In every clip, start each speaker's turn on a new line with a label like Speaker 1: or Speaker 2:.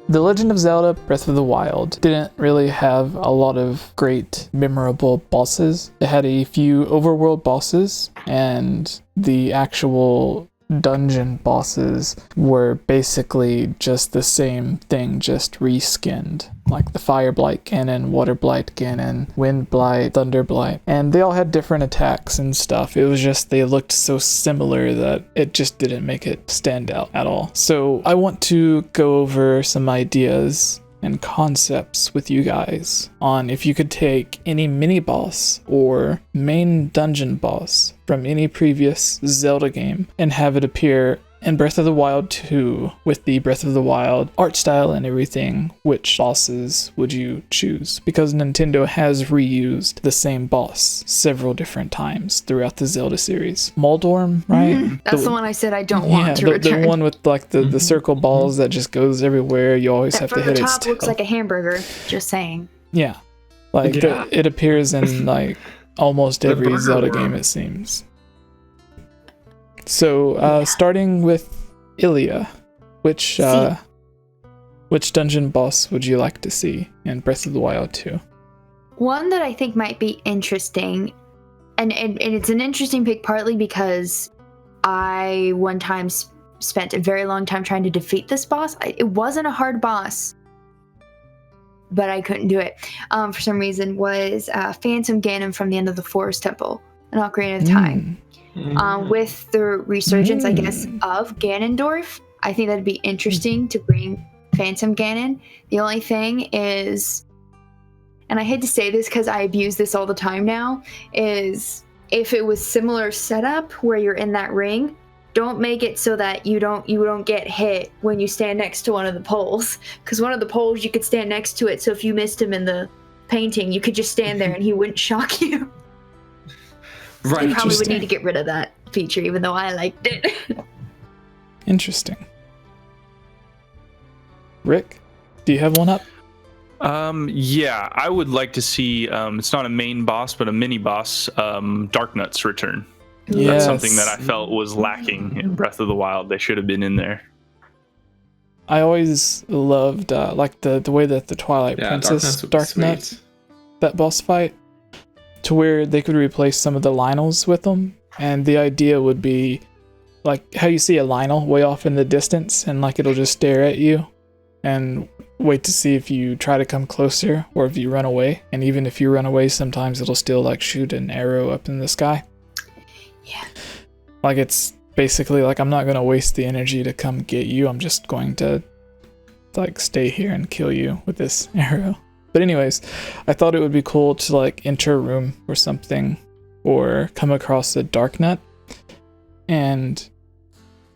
Speaker 1: The Legend of Zelda Breath of the Wild didn't really have a lot of great memorable bosses. It had a few overworld bosses, and the actual dungeon bosses were basically just the same thing, just reskinned. Like the Fire Blight Ganon, Water Blight Ganon, Wind Blight, Thunder Blight. And they all had different attacks and stuff. It was just they looked so similar that it just didn't make it stand out at all. So I want to go over some ideas and concepts with you guys on if you could take any mini boss or main dungeon boss from any previous Zelda game and have it appear in Breath of the Wild 2 with the Breath of the Wild art style and everything, which bosses would you choose? Because Nintendo has reused the same boss several different times throughout the Zelda series. Moldorm, right?
Speaker 2: That's the one I said I don't want to return.
Speaker 1: The one with like the circle balls that just goes everywhere. You always have to hit its tail.
Speaker 2: From the top looks like a hamburger, just saying.
Speaker 1: Yeah. Like it appears in like almost every Zelda game, it seems. So, starting with Illya, which dungeon boss would you like to see in Breath of the Wild 2?
Speaker 2: One that I think might be interesting, and it's an interesting pick partly because I one time spent a very long time trying to defeat this boss. It wasn't a hard boss, but I couldn't do it for some reason, was Phantom Ganon from the End of the Forest Temple in Ocarina of Time. With the resurgence, I guess, of Ganondorf, I think that'd be interesting to bring Phantom Ganon. The only thing is, and I hate to say this because I abuse this all the time now, is if it was similar setup where you're in that ring, don't make it so that you don't get hit when you stand next to one of the poles, because one of the poles you could stand next to it, so if you missed him in the painting, you could just stand there and he wouldn't shock you.
Speaker 3: Right.
Speaker 2: You probably would need to get rid of that feature, even though I liked it.
Speaker 1: Interesting. Rick, do you have one up?
Speaker 4: Yeah, I would like to see, it's not a main boss, but a mini boss, Darknet's return.
Speaker 1: Yes.
Speaker 4: That's something that I felt was lacking in Breath of the Wild. They should have been in there.
Speaker 1: I always loved like the way that the Twilight Princess Darknet, that boss fight, to where they could replace some of the Lionels with them, and the idea would be like how you see a Lionel way off in the distance and like it'll just stare at you and wait to see if you try to come closer or if you run away, and even if you run away sometimes it'll still like shoot an arrow up in the sky.
Speaker 2: Yeah.
Speaker 1: Like it's basically like, I'm not going to waste the energy to come get you, I'm just going to like stay here and kill you with this arrow. But anyways, I thought it would be cool to like enter a room or something, or come across a Darknet, and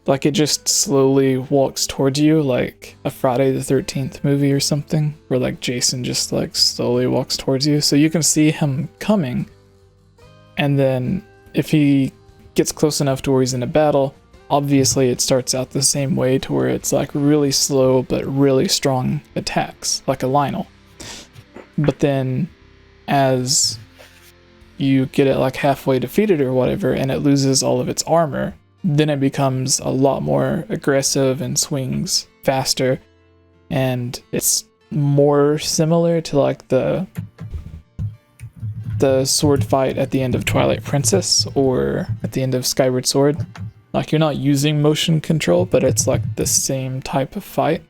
Speaker 1: like it just slowly walks towards you, like a Friday the 13th movie or something, where like Jason just like slowly walks towards you. So you can see him coming, and then if he gets close enough to where he's in a battle, obviously it starts out the same way, to where it's like really slow but really strong attacks, like a Lionel. But then as you get it like halfway defeated or whatever, and it loses all of its armor, then it becomes a lot more aggressive and swings faster, and it's more similar to like the sword fight at the end of Twilight Princess or at the end of Skyward Sword. Like you're not using motion control, but it's like the same type of fight.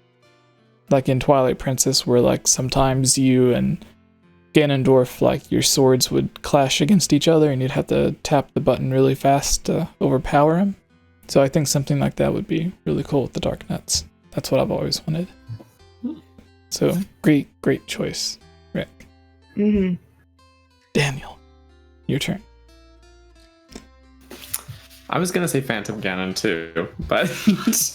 Speaker 1: Like in Twilight Princess, where like sometimes you and Ganondorf, like your swords would clash against each other and you'd have to tap the button really fast to overpower him. So I think something like that would be really cool with the Darknets. That's what I've always wanted. So great choice, Rick.
Speaker 2: Mm-hmm.
Speaker 1: Daniel, your turn.
Speaker 3: I was gonna say Phantom Ganon too, but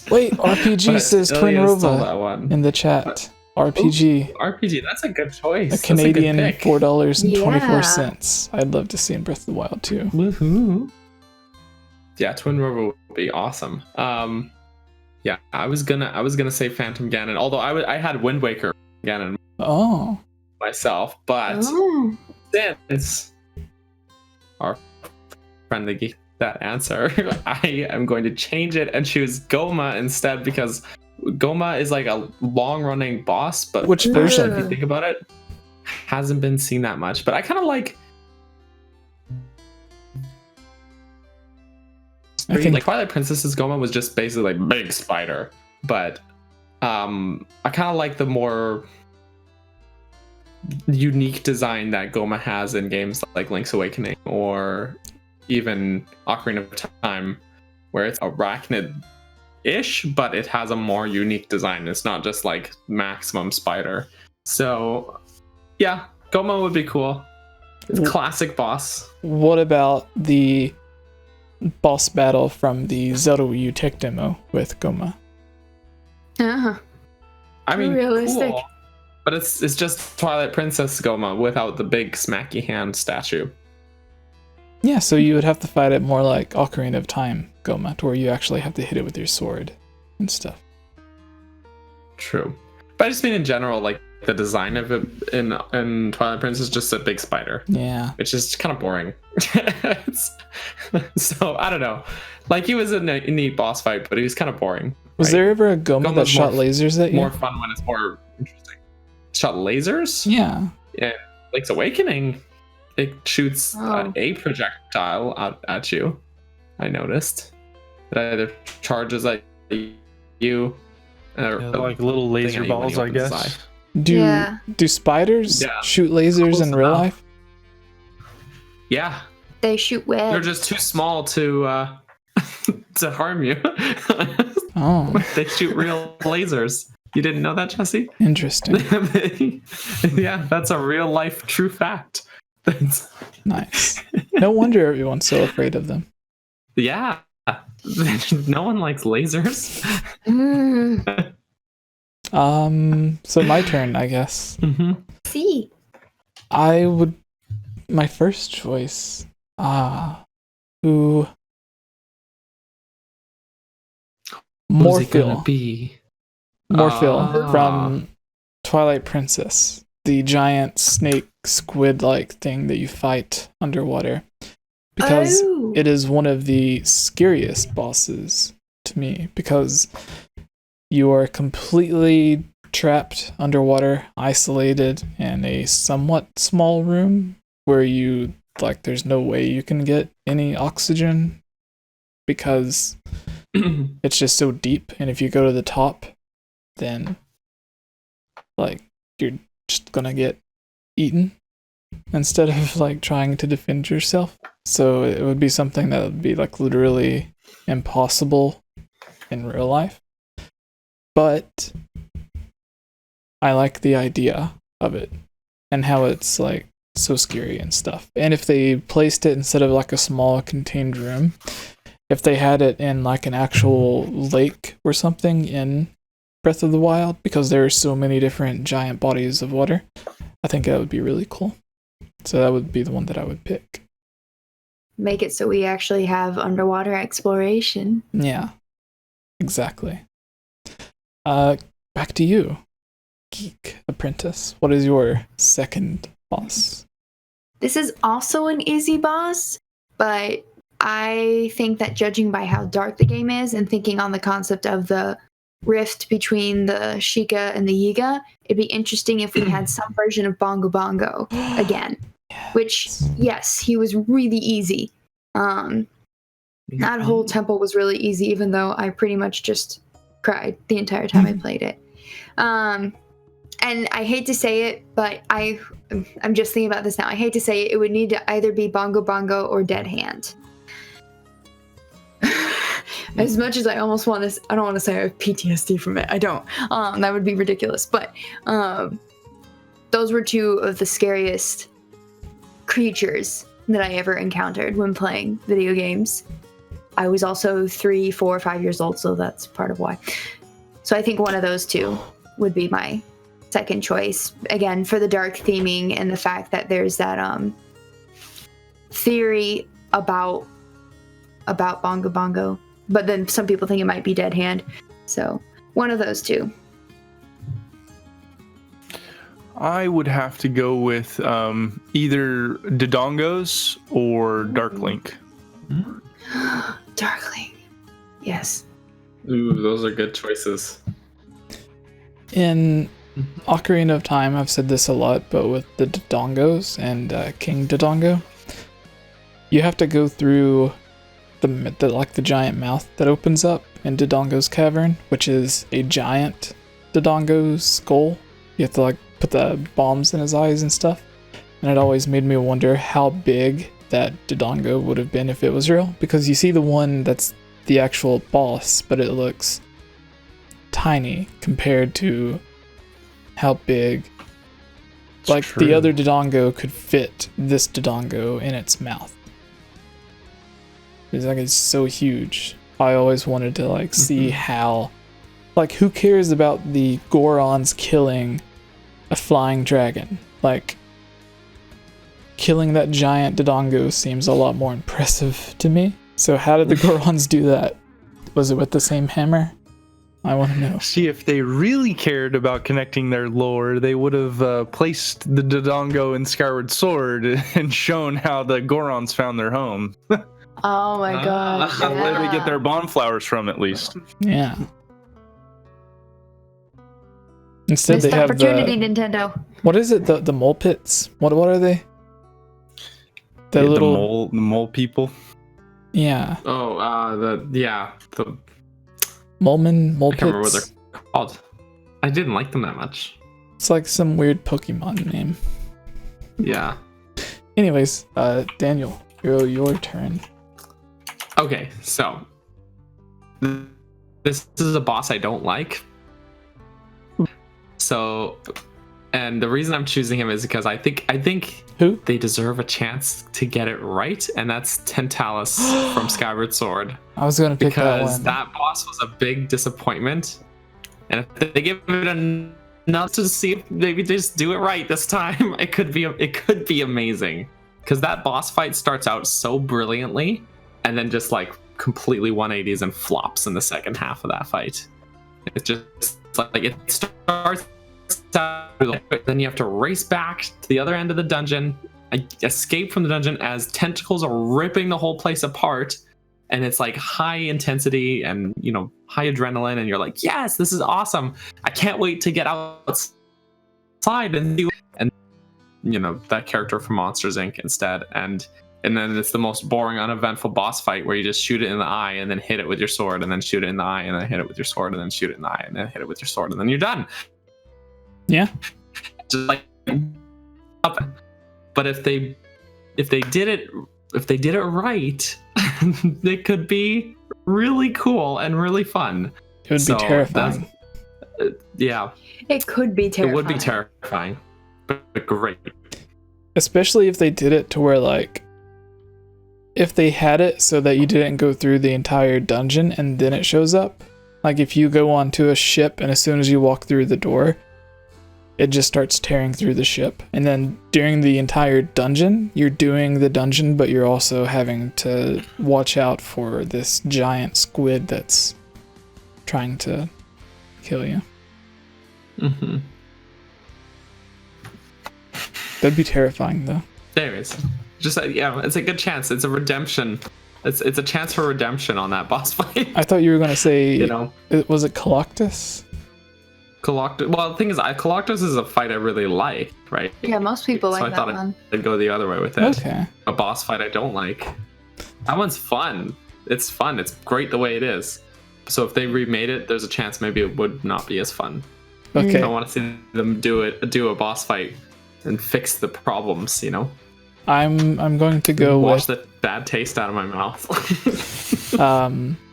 Speaker 1: wait, RPG says Twin Rova in the chat. RPG.
Speaker 3: Ooh, RPG, that's a good choice.
Speaker 1: A Canadian $4.24. I'd love to see in Breath of the Wild too.
Speaker 3: Woohoo! Yeah, Twin Rova would be awesome. Yeah, I was gonna say Phantom Ganon, although I had Wind Waker Ganon myself, but since our friend gave that answer, I am going to change it and choose Goma instead, because Goma is like a long-running boss, but
Speaker 1: Which version?
Speaker 3: if you think about it, hasn't been seen that much. But I kind of like. I think like Twilight Princess's Goma was just basically like big spider, but I kind of like the more unique design that Goma has in games like Link's Awakening or even Ocarina of Time, where it's arachnid-ish, but it has a more unique design. It's not just like maximum spider. So yeah, Goma would be cool. It's a classic boss.
Speaker 1: What about the boss battle from the Zelda Wii U tech demo with Goma?
Speaker 3: I mean,
Speaker 2: realistic.
Speaker 3: cool, but it's just Twilight Princess Goma without the big smacky hand statue.
Speaker 1: Yeah, so you would have to fight it more like Ocarina of Time Goma, to where you actually have to hit it with your sword and stuff.
Speaker 3: True, but I just mean in general, like the design of it in Twilight Princess is just a big spider.
Speaker 1: Yeah,
Speaker 3: it's just kind of boring. So I don't know. Like he was a neat boss fight, but he was kind of boring.
Speaker 1: Was there ever a Goma that shot lasers at you?
Speaker 3: More fun when it's more interesting. Shot lasers?
Speaker 1: Yeah.
Speaker 3: Yeah. Link's Awakening, it shoots a projectile out at you. I noticed. It either charges at you, or
Speaker 4: like little laser balls, I guess.
Speaker 1: Do spiders shoot lasers in real life?
Speaker 3: Yeah.
Speaker 2: They shoot webs.
Speaker 3: They're just too small to to harm you.
Speaker 1: Oh.
Speaker 3: They shoot real lasers. You didn't know that, Jesse?
Speaker 1: Interesting.
Speaker 3: Yeah, that's a real life true fact.
Speaker 1: Nice. No wonder everyone's so afraid of them.
Speaker 3: Yeah. No one likes lasers.
Speaker 1: So my turn, I guess.
Speaker 3: Mm-hmm.
Speaker 2: See.
Speaker 1: My first choice. Who's
Speaker 3: it gonna be?
Speaker 1: Morphil from Twilight Princess, the giant snake squid-like thing that you fight underwater, because it is one of the scariest bosses to me, because you are completely trapped underwater, isolated in a somewhat small room where there's no way you can get any oxygen because it's just so deep, and if you go to the top, then you're just gonna get eaten instead of trying to defend yourself. So it would be something that would be literally impossible in real life. But I like the idea of it and how it's so scary and stuff. And if they placed it instead of a small contained room, if they had it in an actual lake or something in Breath of the Wild, because there are so many different giant bodies of water, I think that would be really cool. So that would be the one that I would pick.
Speaker 2: Make it so we actually have underwater exploration.
Speaker 1: Yeah, exactly. Back to you, Geek Apprentice. What is your second boss?
Speaker 2: This is also an easy boss, but I think that judging by how dark the game is and thinking on the concept of the rift between the Sheikah and the Yiga, it'd be interesting if we had some version of Bongo Bongo again.
Speaker 1: Yes.
Speaker 2: Which, yes, he was really easy. That whole temple was really easy, even though I pretty much just cried the entire time I played it. And I hate to say it, but I'm just thinking about this now. I hate to say it, it would need to either be Bongo Bongo or Dead Hand. As much as I almost want to, I don't want to say I have PTSD from it. I don't. That would be ridiculous. But those were two of the scariest creatures that I ever encountered when playing video games. I was also 3, 4, 5 years old, so that's part of why. So I think one of those two would be my second choice. Again, for the dark theming and the fact that there's that theory about Bongo Bongo. But then some people think it might be Dead Hand. So one of those two.
Speaker 4: I would have to go with either Dodongos or Dark Link.
Speaker 2: Dark Link. Yes.
Speaker 3: Ooh, those are good choices.
Speaker 1: in Ocarina of Time, I've said this a lot, but with the Dodongos and King Dodongo, you have to go through the giant mouth that opens up in Dodongo's cavern, which is a giant Dodongo's skull. You have to like put the bombs in his eyes and stuff, and it always made me wonder how big that Dodongo would have been if it was real, because you see the one that's the actual boss, but it looks tiny compared to how big the other Dodongo could fit this Dodongo in its mouth. It's so huge. I always wanted to like see how, like, who cares about the Gorons killing a flying dragon? Like, killing that giant Dodongo seems a lot more impressive to me. So how did the Gorons do that? Was it with the same hammer? I want to know.
Speaker 4: See, if they really cared about connecting their lore, they would have placed the Dodongo in Skyward Sword and shown how the Gorons found their home.
Speaker 2: Oh my god.
Speaker 4: Where they get their bonflowers from, at least.
Speaker 1: Yeah. Instead,
Speaker 2: Missed
Speaker 1: they have
Speaker 2: opportunity, Nintendo.
Speaker 1: What is it? The mole pits? What are they? The
Speaker 4: mole people.
Speaker 1: Yeah.
Speaker 3: Oh, the
Speaker 1: mole
Speaker 3: I can't
Speaker 1: pits.
Speaker 3: remember what they're called. I didn't like them that much.
Speaker 1: It's like some weird Pokemon name.
Speaker 3: Yeah.
Speaker 1: Anyways, Daniel, your turn.
Speaker 3: Okay, so this is a boss I don't like. So, and the reason I'm choosing him is because I think
Speaker 1: who
Speaker 3: they deserve a chance to get it right, and that's Talus from Skyward Sword.
Speaker 1: I was going to pick that one.
Speaker 3: Because that boss was a big disappointment, and if they give it enough to see if maybe they just do it right this time, it could be amazing. Because that boss fight starts out so brilliantly, and then just like completely 180s and flops in the second half of that fight. It's just like it starts out, then you have to race back to the other end of the dungeon, escape from the dungeon as tentacles are ripping the whole place apart, and it's like high intensity and high adrenaline, and you're like, yes, this is awesome. I can't wait to get outside and do, and that character from Monsters Inc. instead, and then it's the most boring, uneventful boss fight where you just shoot it in the eye and then hit it with your sword, and then shoot it in the eye and then hit it with your sword, and then shoot it in the eye and then hit it with your sword, and then you're done.
Speaker 1: Yeah.
Speaker 3: Just like, but if they did it right, it could be really cool and really fun.
Speaker 1: It would be terrifying.
Speaker 3: Yeah.
Speaker 2: It could be terrifying.
Speaker 3: It would be terrifying, but great.
Speaker 1: Especially if they did it to where, like, if they had it so that you didn't go through the entire dungeon and then it shows up. Like, if you go onto a ship and as soon as you walk through the door, it just starts tearing through the ship. And then during the entire dungeon, you're doing the dungeon, but you're also having to watch out for this giant squid that's trying to kill you.
Speaker 3: Mm-hmm.
Speaker 1: That'd be terrifying, though.
Speaker 3: Anyways, just it's a good chance. It's a redemption. It's a chance for redemption on that boss fight.
Speaker 1: I thought you were gonna say, was it Coloctus?
Speaker 3: Coloctus. Well, the thing is, Coloctus is a fight I really like, right?
Speaker 2: Yeah, most people like
Speaker 3: that one. So I thought I'd go the other way with it.
Speaker 1: Okay.
Speaker 3: A boss fight I don't like. That one's fun. It's fun. It's great the way it is. So if they remade it, there's a chance maybe it would not be as fun.
Speaker 1: Okay.
Speaker 3: I want to see them do a boss fight and fix the problems,
Speaker 1: I'm going to go
Speaker 3: wash the bad taste out of my mouth.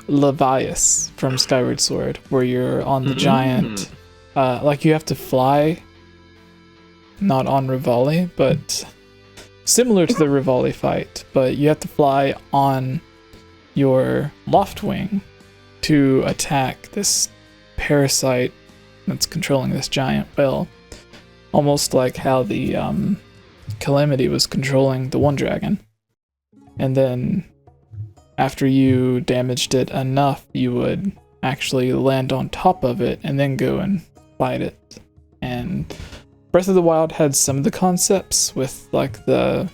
Speaker 1: Leviathan from Skyward Sword, where you're on the giant, like you have to fly, not on Rivali, but similar to the Rivali fight, but you have to fly on your loft wing to attack this parasite that's controlling this giant whale. Almost like how the Calamity was controlling the one dragon. And then after you damaged it enough, you would actually land on top of it and then go and fight it. And Breath of the Wild had some of the concepts with like the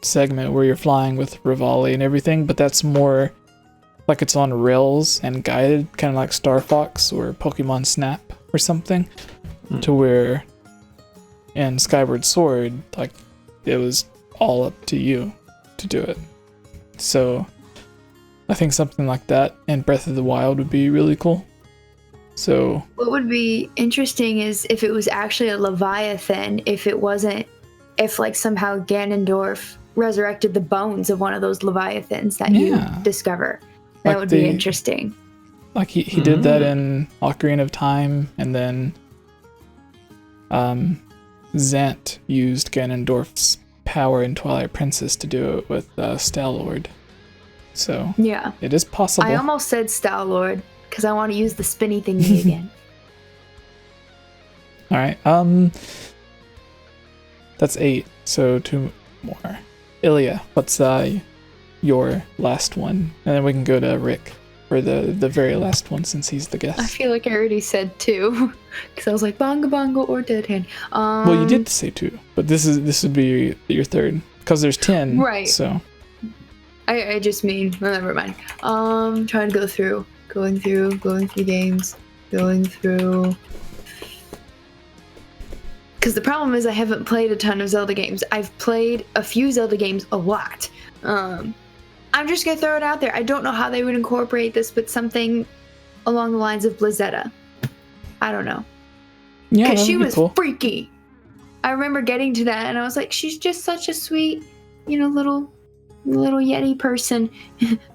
Speaker 1: segment where you're flying with Rivali and everything, but that's more like it's on rails and guided, kind of like Star Fox or Pokemon Snap or something, to where in Skyward Sword, like, it was all up to you to do it. So I think something like that in Breath of the Wild would be really cool. So
Speaker 2: what would be interesting is if it was actually a Leviathan, if like somehow Ganondorf resurrected the bones of one of those Leviathans that you discover. That
Speaker 1: like
Speaker 2: would be interesting.
Speaker 1: Like he did that in Ocarina of Time, and then Zant used Ganondorf's power in Twilight Princess to do it with Star-Lord. So
Speaker 2: yeah,
Speaker 1: it is possible.
Speaker 2: I almost said Star-Lord because I want to use the spinny thingy again.
Speaker 1: All right. That's 8. So 2 more. Illya, what's your last one? And then we can go to Rick for the very last one since he's the guest.
Speaker 2: I feel like I already said 2 because I was like bongo bongo or dead hand.
Speaker 1: Well, you did say 2, but this would be your third because there's 10.
Speaker 2: Right.
Speaker 1: So
Speaker 2: I just mean, well, never mind. Trying to going through games, going through. Because the problem is I haven't played a ton of Zelda games. I've played a few Zelda games a lot. I'm just gonna throw it out there. I don't know how they would incorporate this, but something along the lines of Blizzetta. I don't know.
Speaker 1: Yeah,
Speaker 2: because she
Speaker 1: be
Speaker 2: was
Speaker 1: cool.
Speaker 2: freaky. I remember getting to that, and I was like, she's just such a sweet, little Yeti person.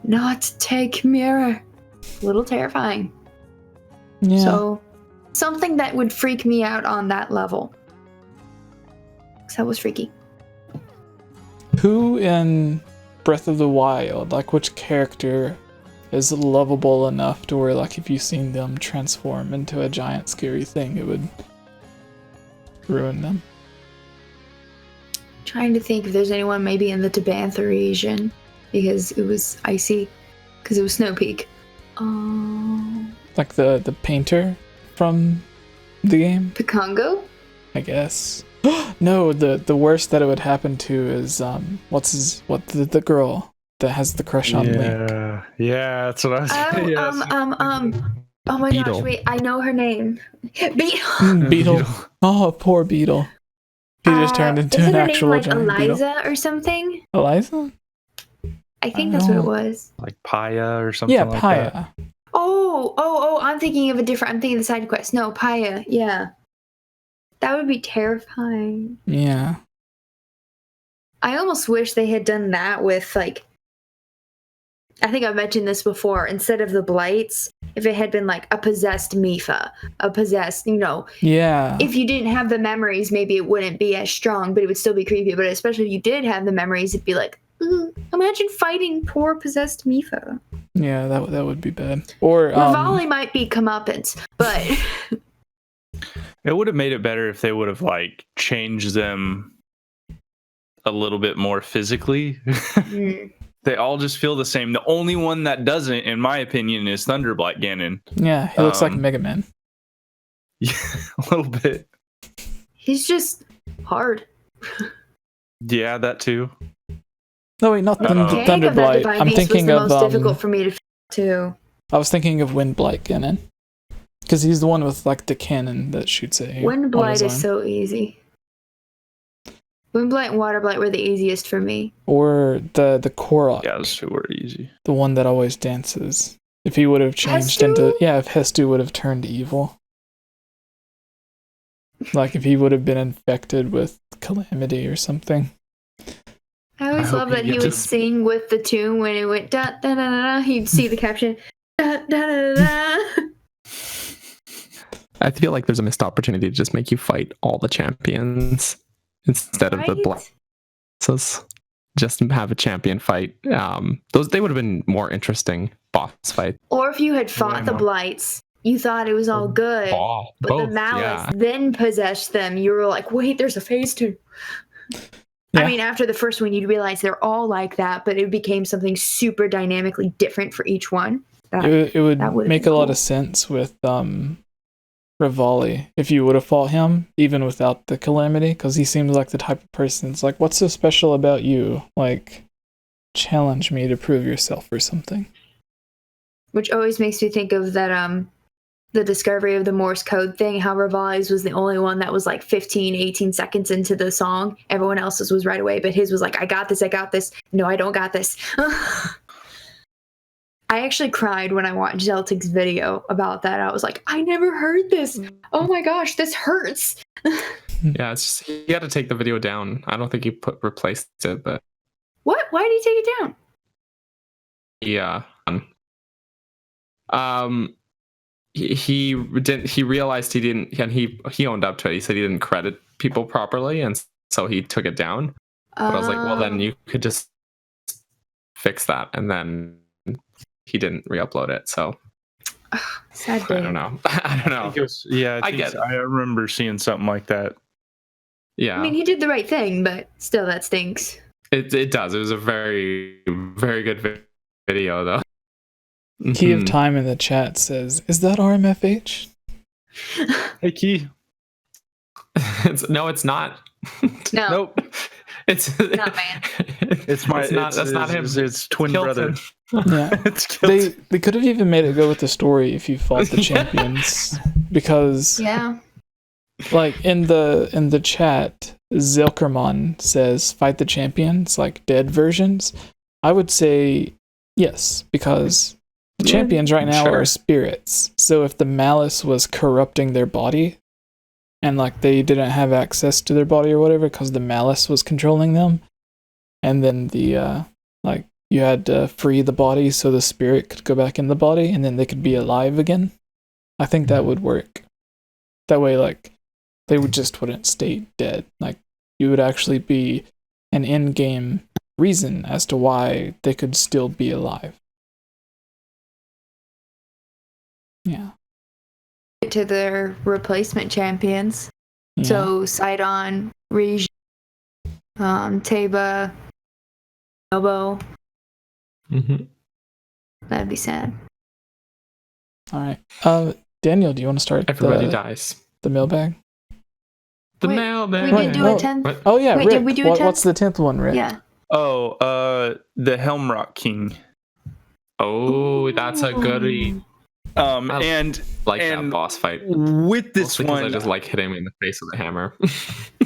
Speaker 2: Not take mirror. A little terrifying.
Speaker 1: Yeah.
Speaker 2: So something that would freak me out on that level. Because that was freaky.
Speaker 1: Who in Breath of the Wild, like which character is lovable enough to where, like, if you seen them transform into a giant scary thing, it would ruin them?
Speaker 2: Trying to think if there's anyone maybe in the Tabantha region, because it was icy, because it was Snow Peak.
Speaker 1: Like the painter from the game?
Speaker 2: Pikongo?
Speaker 1: I guess. No, the worst that it would happen to is the girl that has the crush on Link.
Speaker 4: Yeah, that's what I was saying.
Speaker 2: Oh my
Speaker 3: Beetle.
Speaker 2: gosh, wait, I know her name. Beetle.
Speaker 1: Beetle. Oh, poor Beetle. He just turned into
Speaker 2: isn't
Speaker 1: an
Speaker 2: her
Speaker 1: actual
Speaker 2: name like
Speaker 1: giant
Speaker 2: Eliza
Speaker 1: beetle.
Speaker 2: or something?
Speaker 1: Eliza?
Speaker 2: I think that's what it was.
Speaker 4: Like Paya or something
Speaker 1: Yeah,
Speaker 4: like
Speaker 1: Paya.
Speaker 4: that.
Speaker 2: Oh, I'm thinking of a different, I'm thinking of the side quest. No, Paya, yeah. That would be terrifying.
Speaker 1: Yeah.
Speaker 2: I almost wish they had done that with, like, I think I've mentioned this before, instead of the blights, if it had been like a possessed Mipha, a possessed,
Speaker 1: Yeah.
Speaker 2: if you didn't have the memories, maybe it wouldn't be as strong, but it would still be creepy. But especially if you did have the memories, it'd be like, imagine fighting poor possessed Mipha.
Speaker 1: Yeah, that would be bad. Or
Speaker 2: Rivali might be comeuppance, but
Speaker 4: It would have made it better if they would have like changed them a little bit more physically. They all just feel the same. The only one that doesn't, in my opinion, is Thunderblight Ganon.
Speaker 1: yeah, he looks like Mega Man.
Speaker 4: Yeah, a little bit.
Speaker 2: he's just hard.
Speaker 4: Yeah, that too.
Speaker 1: No, wait, not
Speaker 2: Mechanic of that
Speaker 1: Thunderblight.
Speaker 2: divine
Speaker 1: I'm
Speaker 2: beast
Speaker 1: thinking
Speaker 2: was the
Speaker 1: of
Speaker 2: most difficult for me to too.
Speaker 1: I was thinking of Windblight Ganon. Because he's the one with like the cannon that shoots at you.
Speaker 2: Windblight is so easy. Windblight and Waterblight were the easiest for me.
Speaker 1: Or the Korok.
Speaker 4: Yeah, those two were easy.
Speaker 1: The one that always dances. If he would have changed into... Yeah, if Hestu would have turned evil. Like if he would have been infected with Calamity or something.
Speaker 2: I always love that he would sing with the tune when it went da da da da da. He'd see the caption da da da da.
Speaker 3: I feel like there's a missed opportunity to just make you fight all the champions instead of the bosses. Just have a champion fight. They would have been more interesting boss fights.
Speaker 2: Or if you had fought the blights, you thought it was all good, but the malice then possessed them. You were like, wait, there's a phase 2. Yeah. I mean, after the first one, you'd realize they're all like that, but it became something super dynamically different for each one.
Speaker 1: It would make a lot of sense with Rivali if you would have fought him even without the Calamity, because he seems like the type of person that's like, what's so special about you? Like, challenge me to prove yourself or something.
Speaker 2: which always makes me think of that the discovery of the Morse code thing, how Revali's was the only one that was like 15, 18 seconds into the song. Everyone else's was right away, but his was like, I got this. No, I don't got this. I actually cried when I watched Zeltig's video about that. I was like, I never heard this. Oh my gosh, this hurts.
Speaker 3: Yeah, it's just he had to take the video down. I don't think he replaced it, but
Speaker 2: What? Why did he take it down?
Speaker 3: yeah. He didn't. He realized he didn't, and he owned up to it. He said he didn't credit people properly, and so he took it down. But I was like, well, then you could just fix that, and then he didn't re-upload it. So
Speaker 2: sad day.
Speaker 3: I don't know. I don't know.
Speaker 4: I get it. I remember seeing something like that.
Speaker 3: Yeah.
Speaker 2: I mean, he did the right thing, but still, that stinks.
Speaker 3: It does. It was a very, very good video, though.
Speaker 1: Key of Time in the chat says, "Is that RMFH?"
Speaker 4: Hey, Key.
Speaker 3: No, it's not.
Speaker 2: No.
Speaker 4: Nope.
Speaker 3: It's
Speaker 2: not, man.
Speaker 3: It's my. That's not him.
Speaker 4: It's twin brother.
Speaker 1: Yeah. They could have even made it go with the story if you fought the champions, because
Speaker 2: Yeah.
Speaker 1: like in the chat, Zilkerman says fight the champions, like dead versions. I would say yes, because the champions right now are spirits. So if the malice was corrupting their body, and like they didn't have access to their body or whatever because the malice was controlling them, and then the like you had to free the body so the spirit could go back in the body and then they could be alive again, I think that would work. That way, like, they wouldn't stay dead. Like, you would actually be an in-game reason as to why they could still be alive. Yeah.
Speaker 2: To their replacement champions.
Speaker 1: Yeah.
Speaker 2: So Sidon, Rij, Taba, Elbow. That'd be sad.
Speaker 1: All right. Daniel, do you want to start?
Speaker 3: Everybody dies.
Speaker 1: The mailbag.
Speaker 3: The
Speaker 2: Wait,
Speaker 3: mailbag.
Speaker 2: We didn't do a 10th.
Speaker 1: Oh yeah,
Speaker 2: Wait,
Speaker 1: Rick.
Speaker 2: did we do a 10th?
Speaker 1: What's the 10th one, Rick?
Speaker 2: Yeah.
Speaker 4: Oh, the 𝐿𝐴𝐼𝐿.
Speaker 3: Oh, that's a goodie.
Speaker 4: And
Speaker 3: that boss fight
Speaker 4: with this one,
Speaker 3: I just like hitting him in the face with a hammer.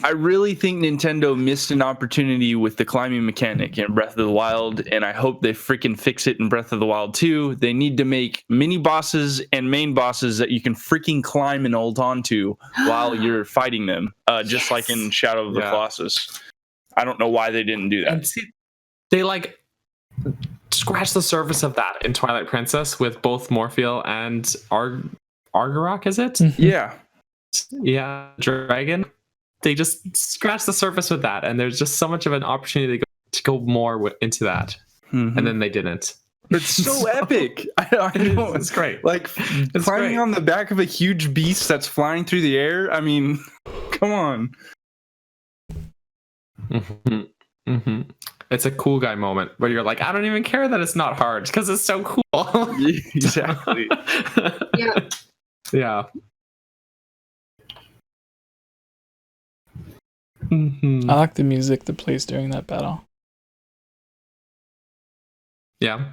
Speaker 4: I really think Nintendo missed an opportunity with the climbing mechanic in Breath of the Wild, and I hope they freaking fix it in Breath of the Wild 2. They need to make mini bosses and main bosses that you can freaking climb and hold on to while you're fighting them, just like in Shadow of the Colossus. I don't know why they didn't do that.
Speaker 3: And see, they like scratch the surface of that in Twilight Princess with both Morpheal and 𝐅𝐼𝐿, is it? Yeah, dragon. They just scratch the surface with that, and there's just so much of an opportunity to go more into that, and then they didn't.
Speaker 4: It's so epic. I know.
Speaker 3: It's great.
Speaker 4: Like climbing on the back of a huge beast that's flying through the air. I mean, come on.
Speaker 3: It's a cool guy moment where you're like, I don't even care that it's not hard because it's so cool.
Speaker 4: Exactly.
Speaker 3: Yeah.
Speaker 1: I like the music that plays during that battle.
Speaker 3: Yeah.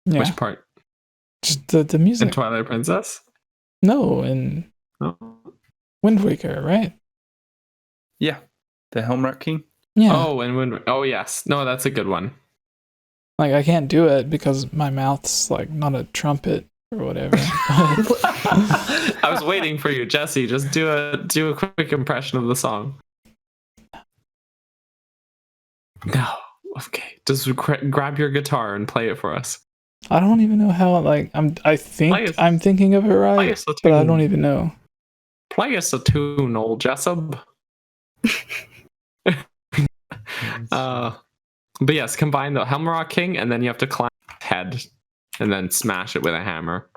Speaker 3: Which part?
Speaker 1: Just the music.
Speaker 3: In Twilight Princess?
Speaker 1: No, in Wind Waker, right?
Speaker 4: Yeah. The 𝐿𝐴𝐼𝐿.
Speaker 1: Yeah.
Speaker 3: Oh, and Wind. Oh, yes. No, that's a good one.
Speaker 1: Like, I can't do it because my mouth's like not a trumpet or whatever.
Speaker 3: I was waiting for you, Jesse. Just do a quick impression of the song. No. Okay. Just grab your guitar and play it for us.
Speaker 1: I don't even know how. Like, I'm thinking of it right, but I don't even know.
Speaker 3: Play us a tune, old Jessup. But yes, combine the 𝐿𝐴𝐼𝐿 and then you have to climb head and then smash it with a hammer.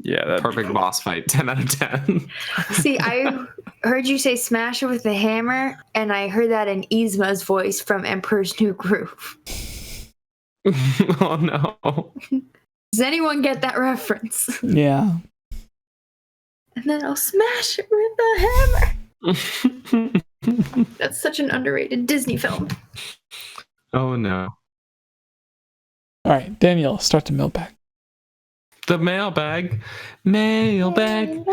Speaker 4: Yeah, that's
Speaker 3: perfect boss fight. 10 out of 10.
Speaker 2: See, I heard you say smash it with a hammer, and I heard that in 𝐓𝐷𝐬𝐻's voice from Emperor's New Groove.
Speaker 3: Oh no.
Speaker 2: Does anyone get that reference?
Speaker 1: Yeah.
Speaker 2: And then I'll smash it with a hammer. That's such an underrated Disney film.
Speaker 3: Oh no.
Speaker 1: All right, Daniel, start the mailbag.
Speaker 3: The mailbag. Mailbag.